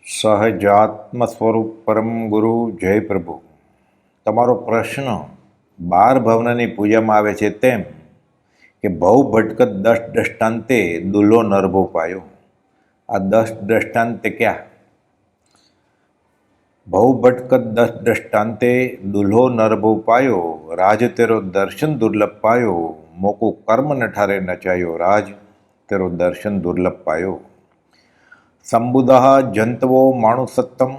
સહજાત્મ સ્વરૂપ પરમ ગુરુ જય પ્રભુ. તમારો પ્રશ્ન 12 ભવનાની પૂજામાં આવે છે તેમ કે ભવ ભટકત 10 દ્રષ્ટાંતે દુલ્હો નરભો પાયો. આ 10 દ્રષ્ટાંતે ક્યાં? ભવ ભટકત 10 દ્રષ્ટાંતે દુલ્હો નરભો પાયો, રાજ તેરો દર્શન દુર્લભ પાયો, મોકું કર્મ નઠારે નચાયો, રાજ તેરો દર્શન દુર્લભ પાયો. સંબુદઃ જંતવો માણુસત્તમ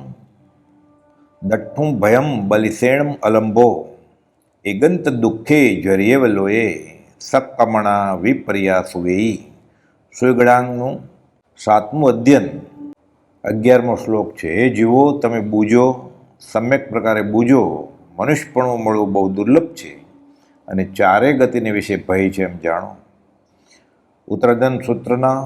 દઠ્ઠું ભયમ બલિસેણમ અલંબો, એગંત દુઃખે જર્યેવલોએ સક્કમણા વિપર્યા સુવેઈ. સુગડાંગનું 7મું અધ્યયન 11મો શ્લોક છે. એ જીવો તમે બૂજો, સમ્યક પ્રકારે બૂજો. મનુષ્યપણું મળવું બહુ દુર્લભ છે અને ચારે ગતિને વિશે ભય છે એમ જાણો. ઉત્તરાધન સૂત્રના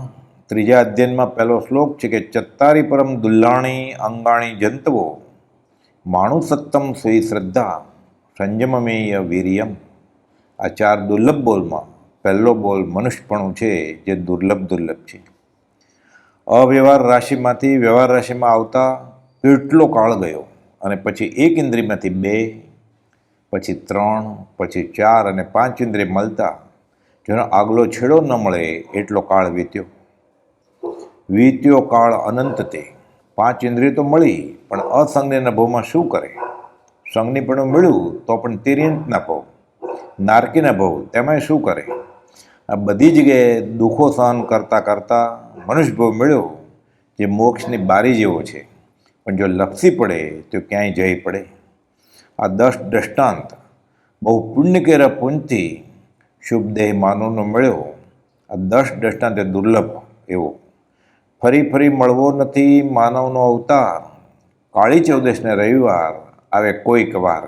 3જા અધ્યયનમાં પહેલો શ્લોક છે કે ચત્તારી પરમ દુલ્લાણી અંગાણી જંતવો માણુ સત્તમ સુઈ શ્રદ્ધા સંયમમેય વીર્યમ. આ 4 દુર્લભ બોલમાં પહેલો બોલ મનુષ્યપણું છે જે દુર્લભ છે. અવ્યવહાર રાશિમાંથી વ્યવહાર રાશિમાં આવતા કેટલો કાળ ગયો અને પછી 1 ઇન્દ્રિયમાંથી 2, પછી 3, પછી 4 અને 5 ઇન્દ્રિય મળતા જેનો આગલો છેડો ન મળે એટલો કાળ વીત્યો કાળ અનંત તે. 5 ઇન્દ્રિય તો મળી પણ અસંગના ભવમાં શું કરે? સંગની પણ મળ્યું તો પણ તિર્યંતના ભવ, નારકીના ભવ, તેમાંય શું કરે? આ બધી જગ્યાએ દુઃખો સહન કરતાં મનુષ્ય ભવ મળ્યો જે મોક્ષની બારી જેવો છે, પણ જો લપસી પડે તો ક્યાંય જઈ પડે. આ 10 દ્રષ્ટાંત બહુ પુણ્ય કર્યા પુણ્યથી શુભ દેહ માનવનો મળ્યો. આ 10 દ્રષ્ટાંત દુર્લભ એવો. ફરી મળવો નથી માનવનો અવતાર. કાળી ચૌદશને રવિવાર આવે કોઈક વાર,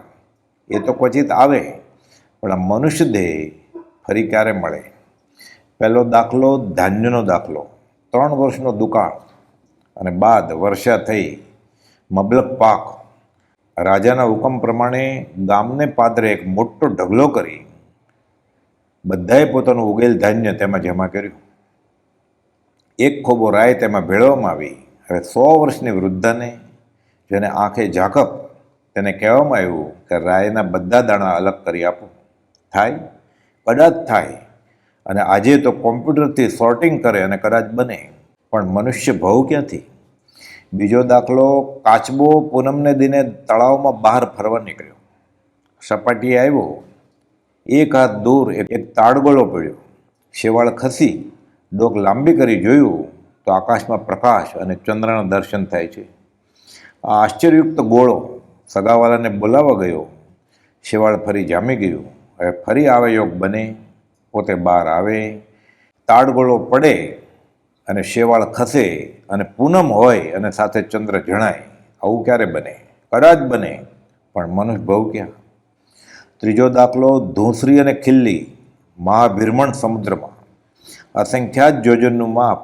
એ તો ક્વચિત આવે, પણ આ મનુષ્ય દેહ ફરી ક્યારે મળે? પહેલો દાખલો ધાન્યનો દાખલો. 3 વર્ષનો દુકાળ અને બાદ વર્ષા થઈ, મબલક પાક. રાજાના હુકમ પ્રમાણે ગામને પાદરે એક મોટો ઢગલો કરી બધાએ પોતાનું ઉગેલ ધાન્ય તેમાં જમા કર્યું. 1 ખોબો રાય તેમાં ભેળવવામાં આવી. હવે 100 વર્ષની વૃદ્ધાને, જેને આંખે ઝાકપ, તેને કહેવામાં આવ્યું કે રાયના બધા દાણા અલગ કરી આપો. થાય? કદાચ થાય. અને આજે તો કોમ્પ્યુટરથી સોર્ટિંગ કરે અને કદાચ બને, પણ મનુષ્ય ભવ ક્યાંથી? બીજો દાખલો, કાચબો પૂનમને દિને તળાવમાં બહાર ફરવા નીકળ્યો. સપાટીએ આવ્યો, 1 હાથ દૂર એક તાડગોળો પડ્યો. શેવાળ ખસી ડોક લાંબી કરી જોયું તો આકાશમાં પ્રકાશ અને ચંદ્રના દર્શન થાય છે. આ આશ્ચર્યયુક્ત ગોળો સગાવાલાને બોલાવવા ગયો. શેવાળ ફરી જામી ગયું. હવે ફરી આવે યોગ બને, પોતે બહાર આવે, તાડગોળો પડે અને શેવાળ ખસે અને પૂનમ હોય અને સાથે ચંદ્ર જણાય. આવું ક્યારે બને? કદાચ બને, પણ મનુષ્ય ભવ ક્યાં? ત્રીજો દાખલો, ધૂંસરી અને ખિલ્લી મહાભિરમણ સમુદ્રમાં. અસંખ્યાત જોજનનું માપ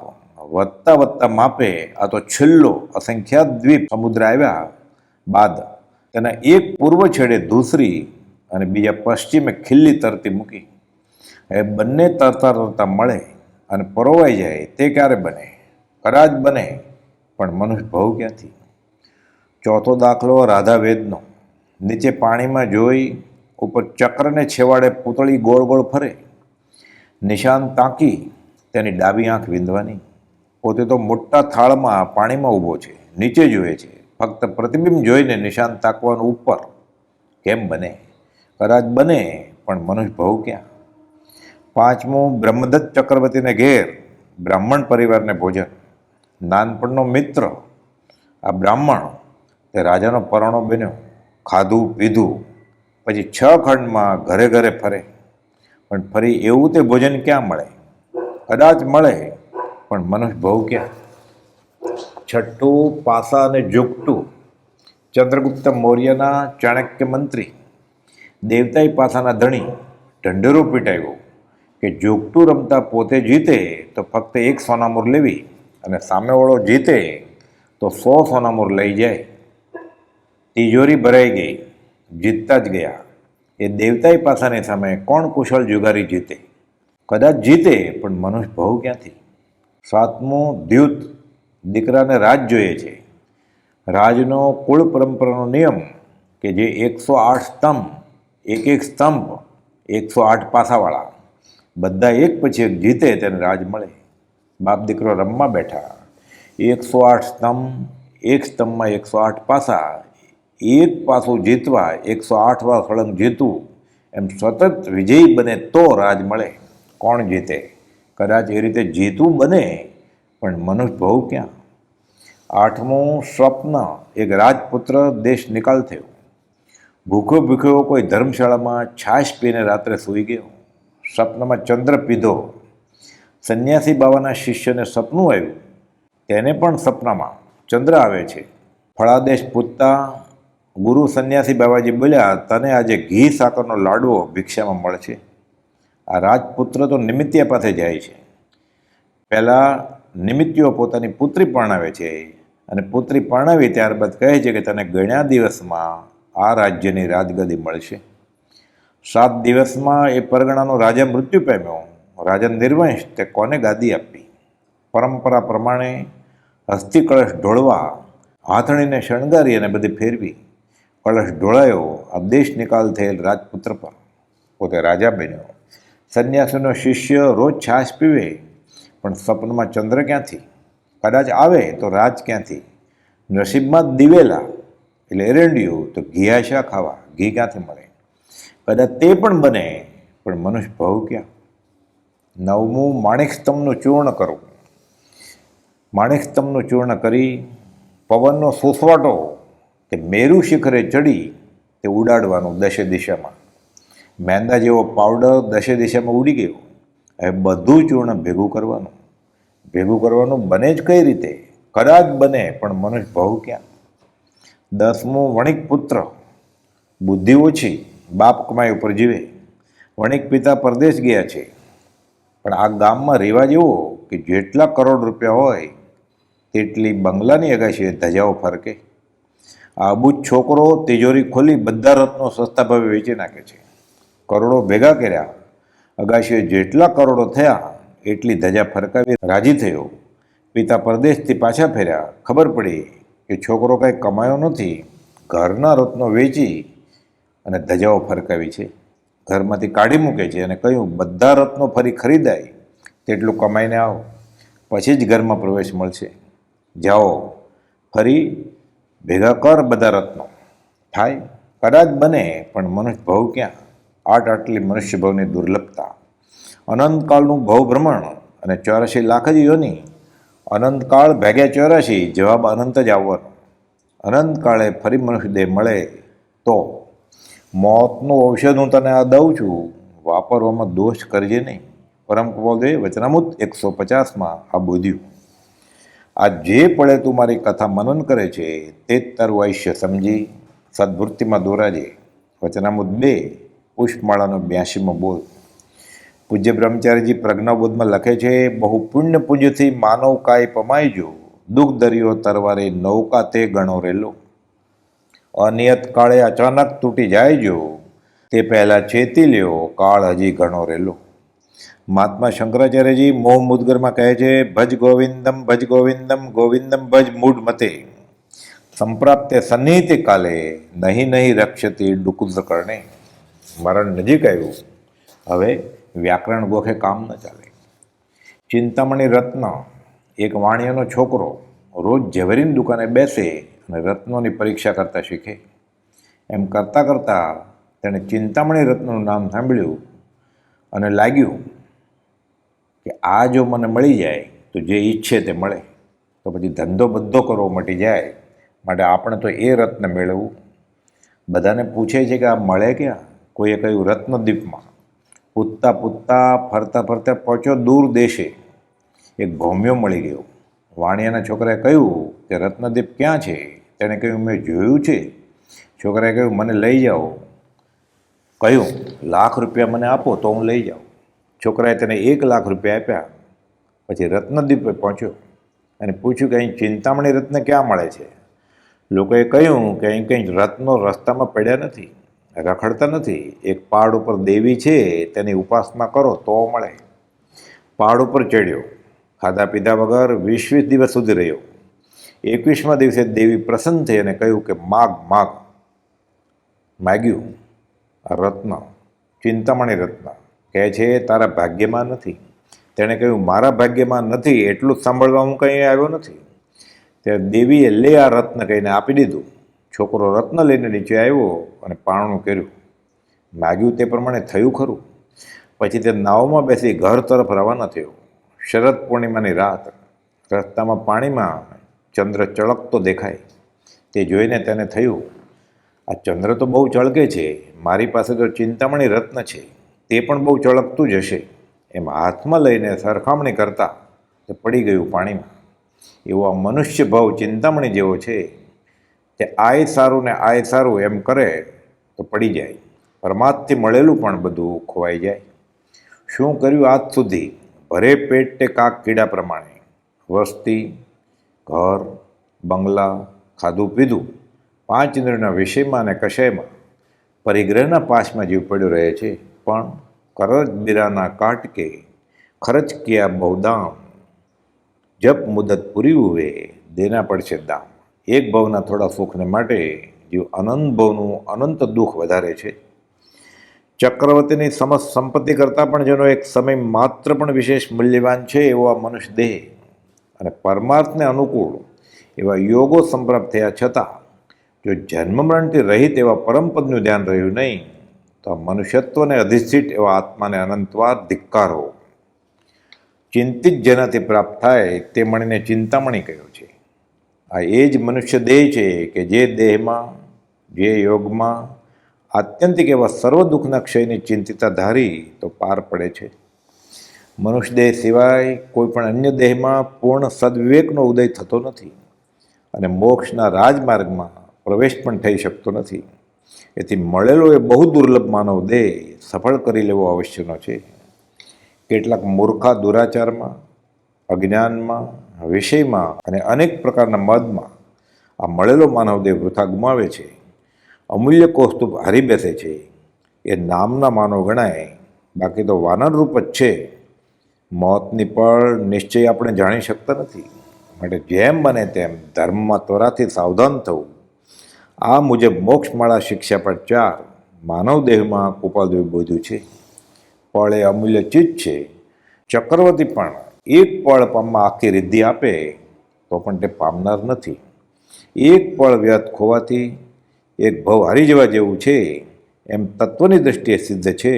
વધતા માપે આ તો છેલ્લો અસંખ્યાત દ્વીપ સમુદ્ર આવ્યા બાદ તેના એક પૂર્વ છેડે ધૂસરી અને બીજા પશ્ચિમે ખિલ્લી તરતી મૂકી. એ બંને તરતા મળે અને પરોવાઈ જાય તે ક્યારે બને? કદાચ બને, પણ મનુષ્ય ભવ ક્યાંથી? ચોથો દાખલો રાધા વેદનો. નીચે પાણીમાં જોઈ ઉપર ચક્રને છેવાડે પૂતળી ગોળ ફરે. નિશાન તાકી તેની ડાબી આંખ વિંધવાની. પોતે તો મોટા થાળમાં પાણીમાં ઊભો છે, નીચે જુએ છે. ફક્ત પ્રતિબિંબ જોઈને નિશાન તાકવાનું ઉપર. કેમ બને? કદાચ બને, પણ મનુષ્ય ભવ ક્યાં? 5મું, બ્રહ્મદત્ત ચક્રવર્તીને ઘેર બ્રાહ્મણ પરિવારને ભોજન. નાનપણનો મિત્ર આ બ્રાહ્મણ તે રાજાનો પરાણો બન્યો. ખાધું પીધું પછી 6 ખંડમાં ઘરે ફરે, પણ ફરી એવું તે ભોજન ક્યાં મળે? કદાચ મળે, પણ મનુષ્ય ભવ ક્યાં? 6ઠું, પાસા અને જોગટું. ચંદ્રગુપ્ત મૌર્યના ચાણક્ય મંત્રી દેવતાઈ પાસાના ધણી ઢંઢેરો પીટાયો કે જોગટું રમતા પોતે જીતે તો ફક્ત 1 સોનામુર લેવી અને સામેવાળો જીતે તો 100 સોનામુર લઈ જાય. તિજોરી ભરાઈ ગઈ, જીતતા જ ગયા. એ દેવતાઈ પાસાની સામે કોણ કુશળ જુગારી જીતે? કદાચ જીતે, પણ મનુષ્ય ભવ ક્યાંથી? 7મું, દ્યુત દીકરાને રાજ જોઈએ છે. રાજનો કુળ પરંપરાનો નિયમ કે જે 108 સ્તંભ, એક સ્તંભ 108 પાસાવાળા, બધા એક પછી એક જીતે તેને રાજ મળે. બાપ દીકરો રમવા બેઠા, 108 સ્તંભ, એક સ્તંભમાં 108 પાસા, એક પાસું જીતવા 108 વાર સળંગ જીતવું, એમ સતત વિજયી બને તો રાજ મળે. કોણ જીતે? કદાચ એ રીતે જીતવું બને, પણ મનુષ્ય ભવ ક્યાં? 8મું સ્વપ્ન. એક રાજપુત્ર દેશ નિકાલ થયો. ભૂખ્યો ભૂખ્યો કોઈ ધર્મશાળામાં છાશ પીને રાત્રે સૂઈ ગયો. સ્વપ્નમાં ચંદ્ર પીધો. સંન્યાસી બાવાના શિષ્યને સપનું આવ્યું, તેને પણ સપનામાં ચંદ્ર આવે છે. ફળાદેશ પૂછતા ગુરુ સંન્યાસી બાવાજી બોલ્યા, તને આજે ઘી સાકરનો લાડવો ભિક્ષામાં મળશે. આ રાજપુત્ર તો નિમિત્યા પાસે જાય છે. પહેલાં નિમિત્યો પોતાની પુત્રી પરણાવે છે, અને પુત્રી પરણાવી ત્યારબાદ કહે છે કે તને ગણ્યા દિવસમાં આ રાજ્યની રાજગદી મળશે. 7 દિવસમાં એ પરગણાનો રાજા મૃત્યુ પામ્યો. રાજા નિર્વંશ તે કોને ગાદી આપી? પરંપરા પ્રમાણે હસ્તી કળશ ઢોળવા હાથણીને શણગારી અને બધી ફેરવી. કળશ ઢોળાયો આ દેશ નિકાલ થયેલ રાજપુત્ર પર. પોતે રાજા બન્યો. સંન્યાસીનો શિષ્ય રોજ છાશ પીવે, પણ સપનમાં ચંદ્ર ક્યાંથી? કદાચ આવે તો રાજ ક્યાંથી? નસીબમાં જ દિવેલા એટલે એરંડિયું, તો ઘીયાશા ખાવા, ઘી ક્યાંથી મળે? કદાચ તે પણ બને, પણ મનુષ્ય ભવ ક્યાં? 9મું માણેક સ્તંભનું ચૂર્ણ કરવું. માણેક સ્તંભનું ચૂર્ણ કરી પવનનો સોસવાટો કે મેરુ શિખરે ચડી તે ઉડાડવાનું દશે દિશામાં. મેંદા જેવો પાવડર દશે દિશામાં ઉડી ગયો. હવે બધું ચૂર્ણ ભેગું કરવાનું. ભેગું કરવાનું બને જ કઈ રીતે? કદાચ બને, પણ મનુષ્ય ભવ ક્યાં? 10મું વણિક પુત્ર. બુદ્ધિ ઓછી, બાપ કમાઈ ઉપર જીવે. વણિક પિતા પરદેશ ગયા છે, પણ આ ગામમાં રિવાજ એવો કે જેટલા કરોડ રૂપિયા હોય તેટલી બંગલાની અગાશીએ ધજાઓ ફરકે. આ અબૂજ છોકરો તિજોરી ખોલી બધા રત્નો સસ્તા ભાવે વેચી નાખે છે. કરોડો ભેગા કર્યા, અગાશીએ જેટલા કરોડો થયા એટલી ધજા ફરકાવી રાજી થયો. પિતા પરદેશથી પાછા ફર્યા. ખબર પડી કે છોકરો કાંઈ કમાયો નથી, ઘરના રત્નો વેચી અને ધજાઓ ફરકાવી છે. ઘરમાંથી કાઢી મૂકે છે અને કહ્યું, બધા રત્નો ફરી ખરીદાય તેટલું કમાઈને આવો, પછી જ ઘરમાં પ્રવેશ મળશે. જાઓ, ફરી ભેગા કર બધા રત્નો. થાય? કદાચ બને, પણ મનુષ્ય ભવ ક્યાં? આટલી મનુષ્ય ભવની દુર્લભતા. અનંતકાળનું ભવ ભ્રમણ અને 84 લાખ જ યોની. અનંતકાળ ભેગ્યા 84, જવાબ અનંત જ આવવાનો. અનંતકાળે ફરી મનુષ્ય દેહ મળે તો. મોતનું ઔષધ હું તને આ દઉં છું, વાપરવામાં દોષ કરજે નહીં. પરમ કૃપાળુએ વચનામૃત 150માં આ બોધ્યું. આ જે પડે તું મારી કથા મનન કરે છે તે જ તારું આયુષ્ય સમજી સદવૃત્તિમાં દોરાજે. વચનામૃત 2 પુષ્પમાળાનો 82મો બોલ. પૂજ્ય બ્રહ્મચારીજી પ્રજ્ઞાબોધમાં લખે છે, બહુ પુણ્ય પૂજ્યથી માનવ કાય પમાઈજો, દુઃખ દરિયો તરવારે નૌકા તે ગણો રેલો. અનિયત કાળે અચાનક તૂટી જાય જો, તે પહેલાં ચેતી લ્યો કાળ હજી ઘણો રેલો. મહાત્મા શંકરાચાર્યજી મોહ મુદ્ગરમાં કહે છે, ભજ ગોવિંદમ ગોવિંદમ ભજ મૂઢ મતે, સંપ્રાપ્તે સન્નિહિતે કાલે નહીં રક્ષતી ડુકુદ્ર કરણે. મરણ નજીક આવ્યું, હવે વ્યાકરણ ગોખે કામ ન ચાલે. ચિંતામણી રત્ન. એક વાણિયાનો છોકરો રોજ ઝવેરીની દુકાને બેસે અને રત્નોની પરીક્ષા કરતા શીખે. એમ કરતાં કરતાં તેણે ચિંતામણી રત્નનું નામ સાંભળ્યું અને લાગ્યું કે આ જો મને મળી જાય તો જે ઈચ્છે તે મળે. તો પછી ધંધો બધો કરવો મટી જાય. માટે આપણે તો એ રત્ન મેળવવું. બધાને પૂછે છે કે આ મળે ક્યાં? કોઈએ કહ્યું રત્નદ્વીપમાં. પૂછતા ફરતા પહોંચ્યો દૂર દેશે. એક ભૌમ્યો મળી ગયો. વાણિયાના છોકરાએ કહ્યું કે રત્નદ્વીપ ક્યાં છે? તેણે કહ્યું, મેં જોયું છે. છોકરાએ કહ્યું, મને લઈ જાઓ. કહ્યું, ₹1,00,000 મને આપો તો હું લઈ જાઉં. છોકરાએ તેને ₹1,00,000 આપ્યા. પછી રત્નદ્વીપે પહોંચ્યો અને પૂછ્યું કે અહીં ચિંતામણી રત્ન ક્યાં મળે છે? લોકોએ કહ્યું કે અહીં કંઈ રત્નો રસ્તામાં પડ્યા નથી, રખડતા નથી. એક પહાડ ઉપર દેવી છે, તેની ઉપાસના કરો તો મળે. પહાડ ઉપર ચડ્યો. ખાધા પીધા વગર 20 દિવસ સુધી રહ્યો. 21મા દિવસે દેવી પ્રસન્ન થઈ અને કહ્યું કે માગ માગ. માગ્યું આ રત્ન, ચિંતામણી રત્ન. કહે છે તારા ભાગ્યમાં નથી. તેણે કહ્યું મારા ભાગ્યમાં નથી એટલું જ સાંભળવા હું કંઈ આવ્યો નથી. ત્યારે દેવીએ લે આ રત્ન કહીને આપી દીધું. છોકરો રત્ન લઈને નીચે આવ્યો અને પારણું કર્યું. માગ્યું તે પ્રમાણે થયું ખરું. પછી તે નાવમાં બેસી ઘર તરફ રવાના થયો. શરદ પૂર્ણિમાની રાત. રસ્તામાં પાણીમાં ચંદ્ર ચળકતો દેખાય. તે જોઈને તેને થયું આ ચંદ્ર તો બહુ ચળકે છે, મારી પાસે તો ચિંતામણી રત્ન છે, તે પણ બહુ ચળકતું જ હશે. એમ હાથમાં લઈને સરખામણી કરતા તે પડી ગયું પાણીમાં. એવો આ મનુષ્ય ભાવ ચિંતામણી જેવો છે. તે આય સારું ને આય સારું એમ કરે તો પડી જાય. પરમાત્માથી મળેલું પણ બધું ખોવાઈ જાય. શું કર્યું આજ સુધી? ભરે પેટ તે કાક કીડા પ્રમાણે. વસ્તી, ઘર, બંગલા, ખાધું પીધું, 5 ઇન્દ્રિયોના વિષયમાં અને કષયમાં પરિગ્રહના પાશમાં જીવ પડ્યો રહે છે. પણ કરજ બિરાના કાટકે ખર્ચ કિયા બહુ દામ. જપ મુદત પૂરી હુએ દેના પડશે દામ. એક ભવના થોડા સુખને માટે જીવ અનંત ભવનું અનંત દુઃખ વધારે છે. ચક્રવર્તીની સમસ્ત સંપત્તિ કરતાં પણ જેનો એક સમય માત્ર પણ વિશેષ મૂલ્યવાન છે એવો આ મનુષ્ય દેહ અને પરમાર્થને અનુકૂળ એવા યોગો સંપ્રાપ્ત થયા છતાં જો જન્મ મરણથી રહિત એવા પરમપદનું ધ્યાન રહ્યું નહીં તો મનુષ્યત્વને અધિષ્ઠિત એવા આત્માને અનંતવાર ધિક્કારો. ચિંતિત જેનાથી પ્રાપ્ત થાય તે મણીને ચિંતામણી કહ્યો છે. આ એ જ મનુષ્ય દેહ છે કે જે દેહમાં, જે યોગમાં આત્યંતિક એવા સર્વ દુઃખના ક્ષયની ચિંતિતા ધારી તો પાર પડે છે. મનુષ્ય દેહ સિવાય કોઈ પણ અન્ય દેહમાં પૂર્ણ સદવિવેકનો ઉદય થતો નથી અને મોક્ષના રાજમાર્ગમાં પ્રવેશ પણ થઈ શકતો નથી. એથી મળેલો એ બહુ દુર્લભ માનવ દેહ સફળ કરી લેવો અવશ્યનો છે. કેટલાક મૂર્ખા દુરાચારમાં, અજ્ઞાનમાં, વિષયમાં અને અનેક પ્રકારના મદમાં આ મળેલો માનવ દેહ વૃથા ગુમાવે છે. અમૂલ્ય કૌસ્તુભ હારી બેસે છે. એ નામના માનવ ગણાય, બાકી તો વાનરરૂપ જ છે. મોતની પળ નિશ્ચય આપણે જાણી શકતા નથી. માટે જેમ બને તેમ ધર્મમાં ત્વરાથી સાવધાન થવું. આ મુજબ મોક્ષમાળા શિક્ષાપાઠ 4 માનવ દેહમાં કૃપાદેવ બોધ્યું છે. પળ એ અમૂલ્ય ચીજ છે. ચક્રવર્તી પણ એક પળ પામમાં આખી રિદ્ધિ આપે તો પણ તે પામનાર નથી. એક પળ વ્યર્થ ખોવાથી એક ભવ હારી જવા જેવું છે એમ તત્વની દૃષ્ટિએ સિદ્ધ છે.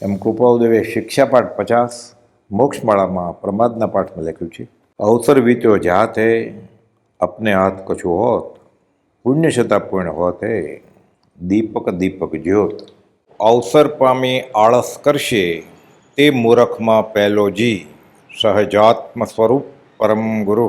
એમ કૃપાદેવે શિક્ષાપાઠ 50 મોક્ષમાળામાં પ્રમાદના પાઠમાં લખ્યું છે. અવસર વીત્યો જાત હે અપને હાથ કછું હોત, પુણ્ય છતાં પૂર્ણ હોત હે દીપક દીપક જ્યોત. અવસર પામી આળસ કરશે તે મૂરખમાં પહેલો જી, સહજાત્મ સ્વરૂપ પરમ ગુરુ.